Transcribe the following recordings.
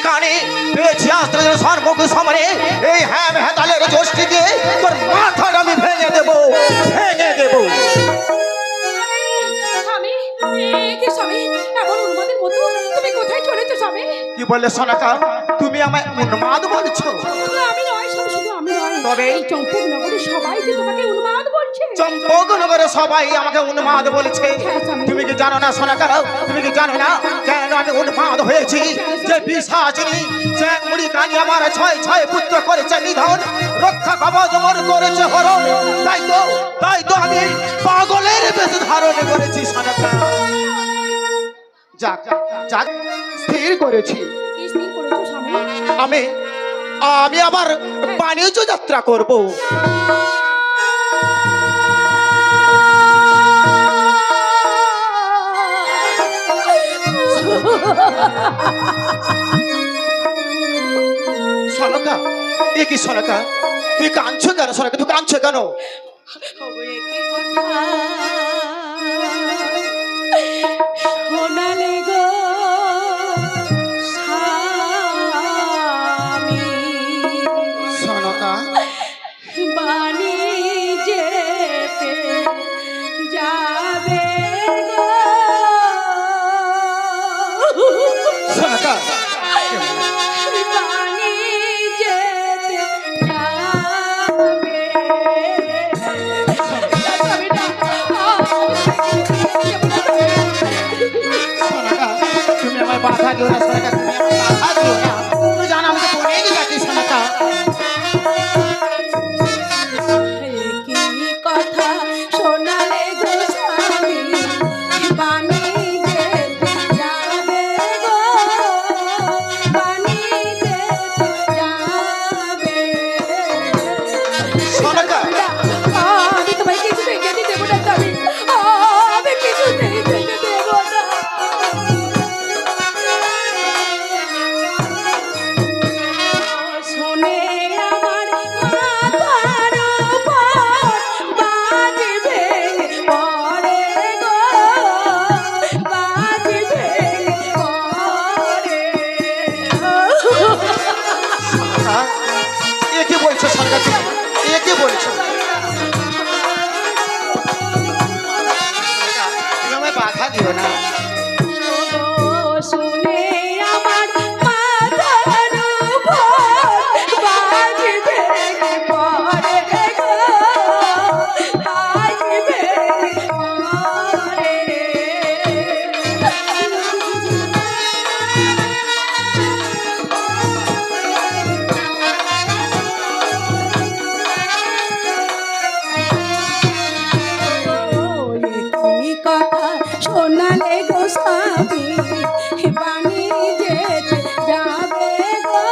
কানে পেয়েছি আজ তোর সর্বক সমরে এই হ্যাঁ হেতালের জোষ্ঠী দিয়ে তোর মাথাটা আমি ভেঙে দেবো ভেঙে দেবো। কি বললে সোনাকা, তুমি আমায় উন্মাদ বলছো? তবে চম্পকনগরে সবাই আমাকে উন্মাদ বলছে। তুমি কি জানো না সোনাকা, তুমি কি জানো না কেন আমি উন্মাদ হয়েছি? যে পিশাচিনী চ্যাংমুড়ি কানি আমার ছয় ছয় পুত্র করেছে নিধন, রক্ষা কবচ মোর করেছে হরণ। তাই তো আমি পাগলের বেশ ধারণ করেছি সোনাকা। যাক যাক স্থির করেছি আমি আমি আবার বাণিজ্য যাত্রা করব। সনকা, এ কি সনকা, তুই কাঁদছো কেন? সনকা তুই কাঁদছো কেন? সোনালে গো সনকা, বাণী যেতে যাবে গো সনকা, বাণী যেতে যাবে। সনকা, তুমি আমায় বাধা দিও না সনকা, তুমি আমায় বাধা দিও না। তুমি জানো আমি তো বলেই গেছি সনকা। কি কথা শোনালে গো স্বামী, বাণী যেতে যাবে গো, বাণী যেতে যাবে। সনকা, আমি তোমায় কিছু ভেঙে দিতে দেবো না স্বামী, আমি কিছুতেই ভেঙে দেবো না। শুনে আমার মাথার উপর বাজবে পড়ে গো, বাজবে পড়ে। সনকা, এ কি বলছো সনকা, তুমি এ কি বলছো? তুমি আমায় বাধা দিও না। শুনে আমার মাথার উপর বাজবে পড়ে গো, বাজবে পড়ে। কি কথা শোনালে গো স্বামী, বাণী যেতে যাবে গো,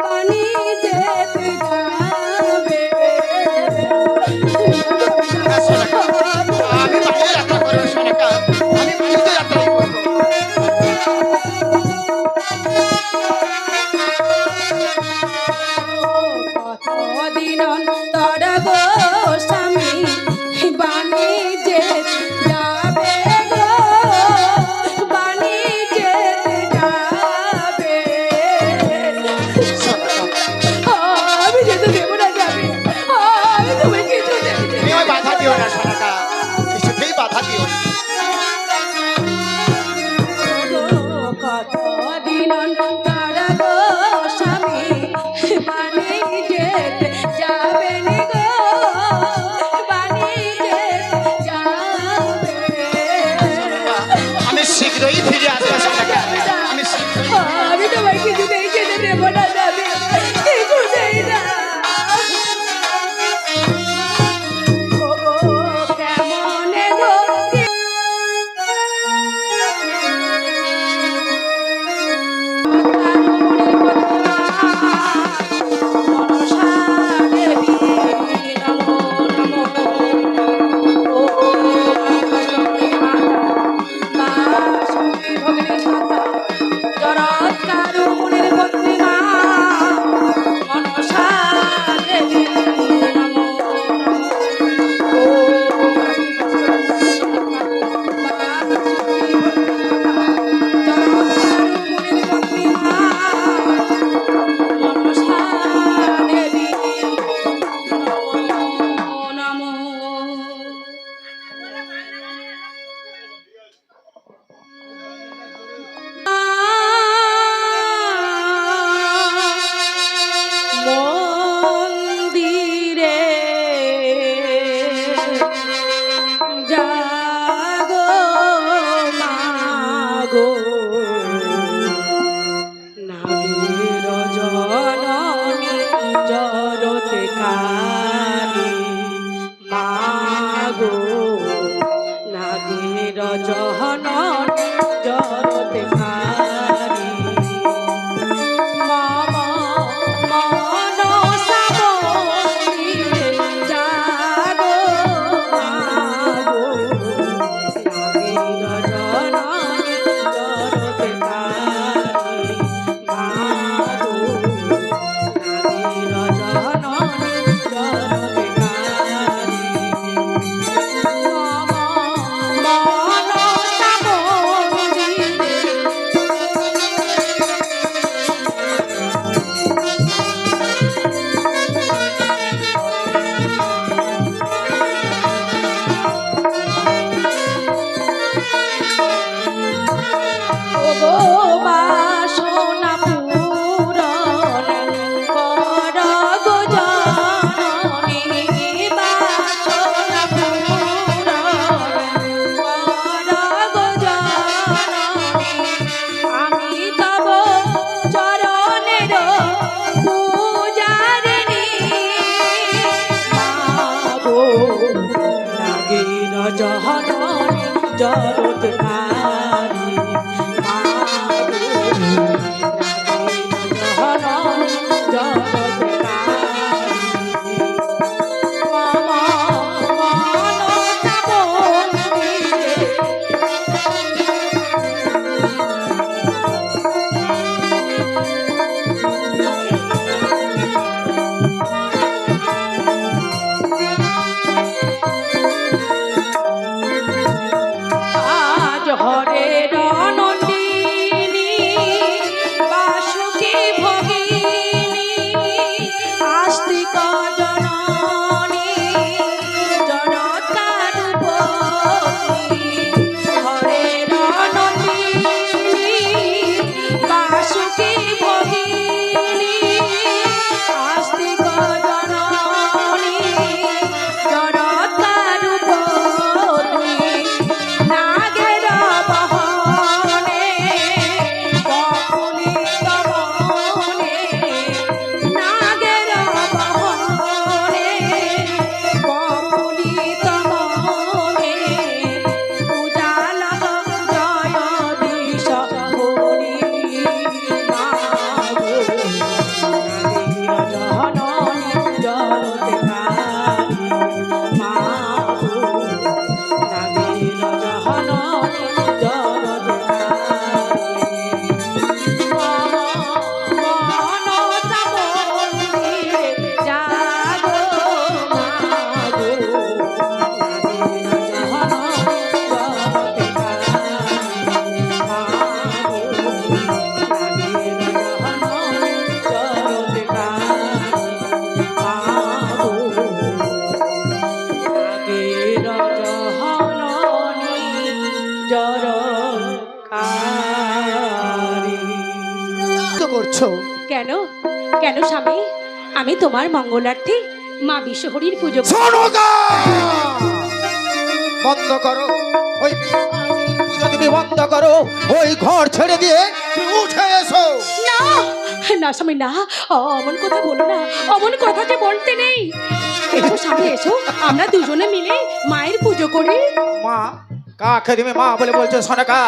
বাণী যেতে যাবে। না সনকা, আমি বাণিজ্য যাত্রা করবো সনকা, আমি বাণিজ্য যাত্রাই করবো। কতদিন অন্তর গো স্বামী, বাণী যেতে যাবে গো, বাণী যেতে যাবে। আমি যেতে দেবো না স্বামী, আমি তোমায় কিছু দেবো তুমি আমায় বাধা দিও না সনকা, কিছুতেই বাধা দিও না। কতদিন অন্তর গো স্বামী, বাণী যেতে যাবে নি গো, বাণী যেতে যাবে। আমি শীঘ্রই ফিরে আসবো সনকা, আমি শীঘ্রই। আমি তোমায় কিছুতেই যেতে দেবো না স্বামী, কিছুতেই না। ও কেমনে গো করছো? কেন কেন স্বামী, আমি তোমার মঙ্গলার্থে মা বিশ্বহরীর পুজো শোনো গা! বন্ধ করো ওই পুজো, তুমি বন্ধ করো। ওই ঘর ছেড়ে দিয়ে তুমি উঠে এসো। না না স্বামী না, অমন কথা বলো না, অমন কথা যে বলতে নেই। এসো স্বামী এসো, আমরা দুজনে মিলে মায়ের পুজো করি। মা, কাকে তুমি মা বলে বলছো? সোনাকা,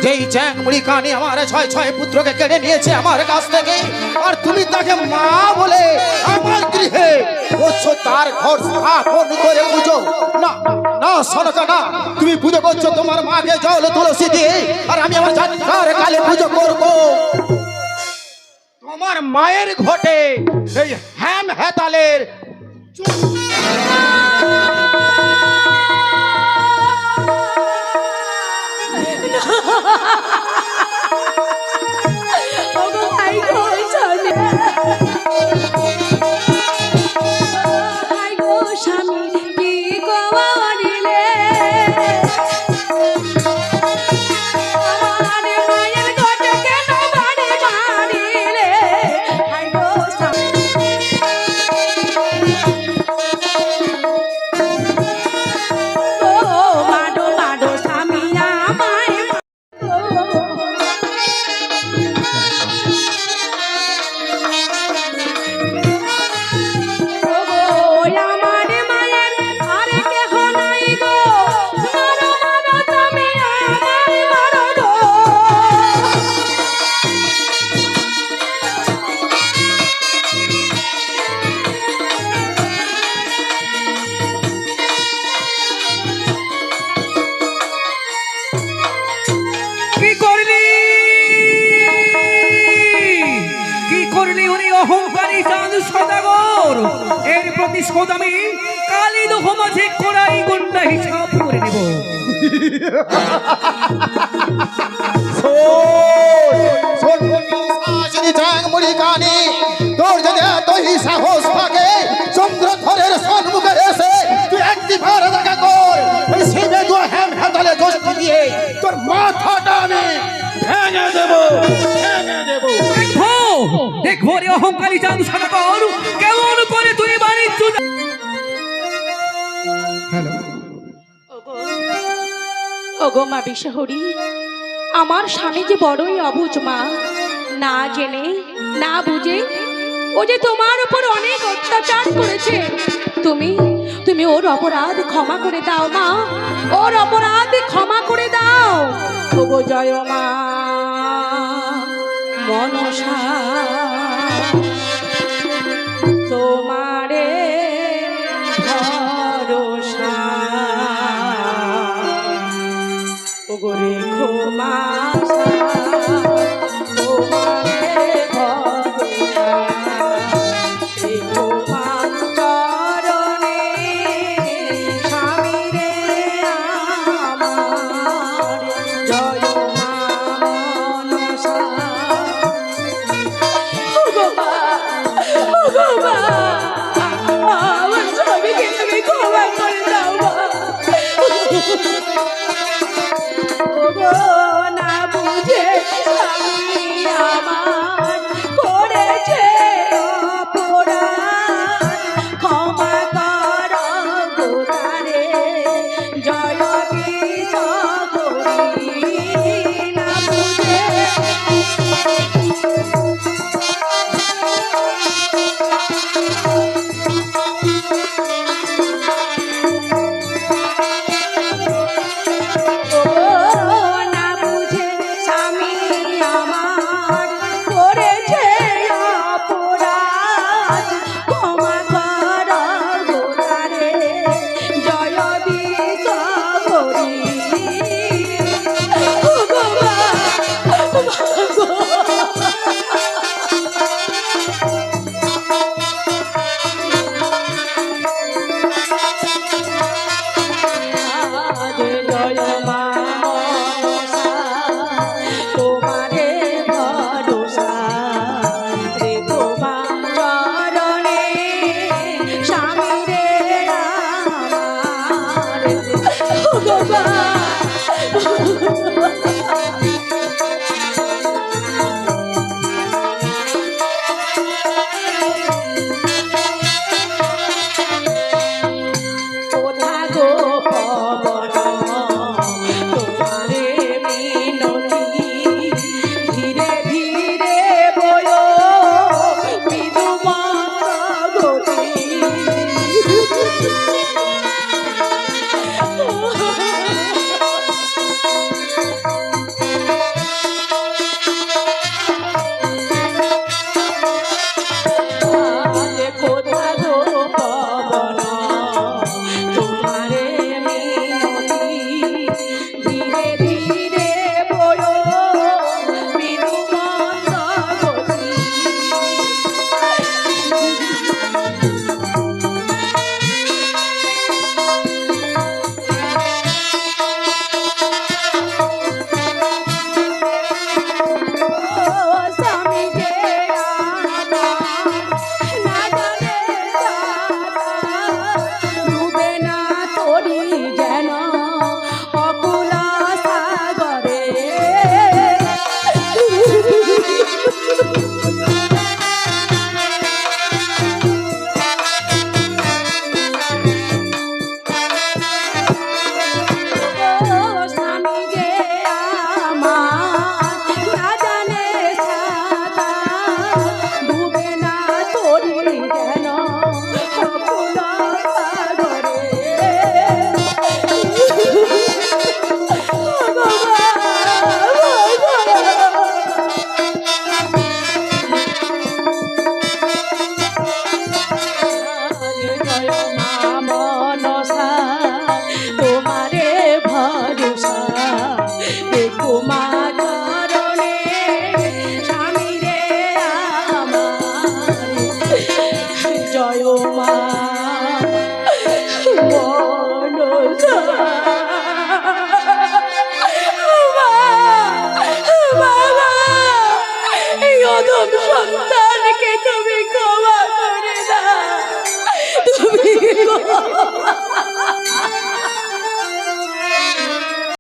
যেই চ্যাং মুড়ি কানি আমার ছয় ছয় পুত্রকে কেড়ে নিয়েছে আমার কাছ থেকে, আর তুমি তাকে মা বলে আমার গৃহে বলছো তার ঘর স্থাপন করে পুজো? না না সোনাকা না, তুমি পুজো করছো তোমার মাকে জল তুলসী দিয়ে, আর আমি আমার যাত্রার কালে পুজো করব তোমার মায়ের ঘটে এই হ্যাম হেতালের ওগো ভাই গো স্বামী, ভাই গো স্বামী কি করিলে, আমার মায়ের ঘটে কেন বাড়ি মারিলে, ভাই গো স্বামী। ও মাডো মাডো স্বামী আমায় কি করলি কি করলি উনি অহংকারী চাঁদ সদাগর, এর প্রতিশোধ আমি কালী দোহ মাঝে কড়াই গুন্ডা হিসাব করে নেব। তোর যদি এতই সাহস থাকে চন্দ্রধরের সম্মুখে এসে তুই একটিবার দেখা কর, ওই শিবে দু হ্যাম হেতালে গোষ্ঠী দিয়ে তোর মাথাটা আমি ভেঙে দেব, ভেঙে দেব। দেখবো দেখবো রে অহংকারী চাঁদ সদাগর কেমন করে তুই বাণিজ্য। ওগো মা বিশ্বহরী, আমার স্বামী যে বড়ই অবুঝ মা, না জেনে না বুঝে ও যে তোমার উপর অনেক অত্যাচার করেছে। তুমি তুমি ওর অপরাধ ক্ষমা করে দাও মা, ওর অপরাধ ক্ষমা করে দাও। ওগো জয় মা মনসা, তোমারে ভরসা, ওগো রেখো মা তোমারে ভরসা, রেখো মা চরণে স্বামী রে আমার, জয় মা মনসা। ওগো মা, ওগো মা, আমার স্বামীকে তুমি ক্ষমা করে দাও মা।